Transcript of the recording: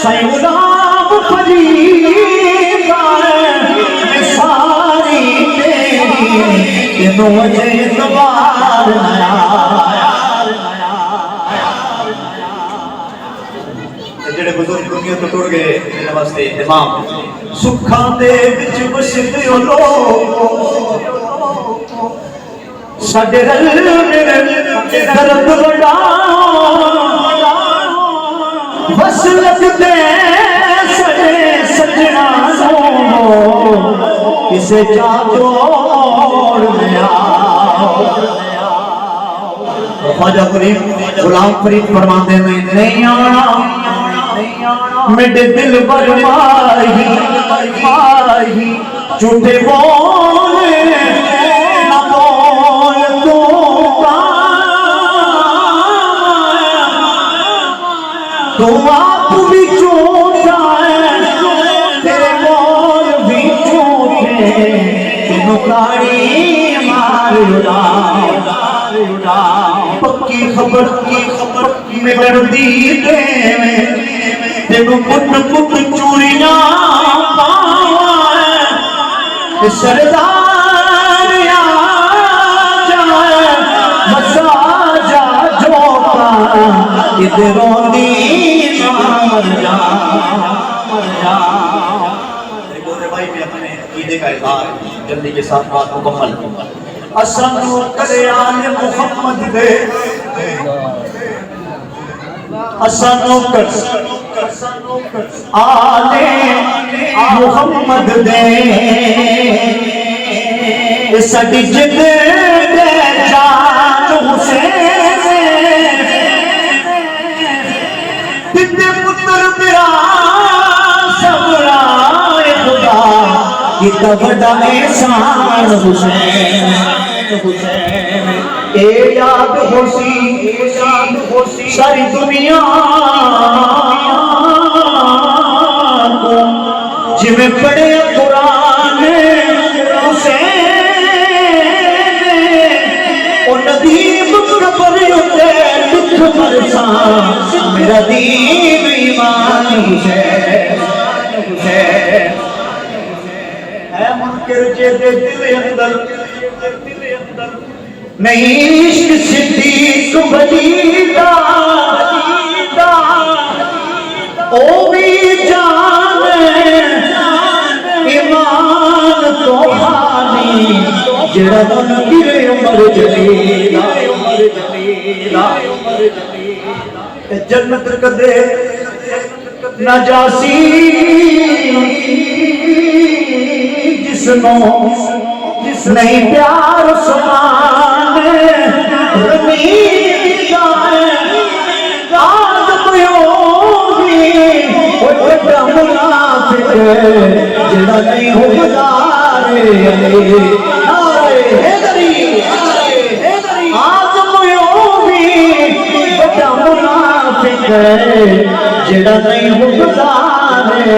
सैलाब फरीदा सारी तेरी तेनों वजह इतबार जेड़े बुजुर्ग दुनिया तो टुर गए इन्हां वास्ते इमाम सुखां दे विच वसदे ओ लोग साडे रल मेरे दर्द वड़ा वसलत दे सड़े सजना किसे चा जोड़ लिया ख्वाजा फरीद गुलाम फरीद फरमाते हैं नहीं आना मेरे दिल पर माही माही झूठे बोले ना बोल तू आप भी झूठा है तेरे बोल भी झूठे तेनों गाड़ी मार उड़ा पक्की खबर में दर्दी दे तेनों पुट पुट चूड़ियां पावे सरदार आ जाए बसा जा जोता इधरों दी मर जा बोले भाई मैं अपने अकीदे का इज़हार जल्दी के साथ बात मुकम्मल असनु कल्याण मोहम्मद दे असनु आले मोहम्मद दे सदी जिद दे जान हुसैन तिते पुत्र मेरा सबरा खुदा कितना बड़ा एहसान हुसैन ए याद होसी सारी दुनिया को जिमें पढ़े कुरान हुसैन नदीम कबर उते दुख बरसा मेरा दीन ईमान हुसैन है मुनकर जे दिल अंदर नहीं इश्क सिद्दीक वलीदा ओ भी जाने ईमान तो हानी जड़ा मन गिरे उमर जलीला जन्नत कदे ना जासी जिसनो नहीं प्यार समान जिड़ा नहीं हो जिड़ा नहीं हो गुजारे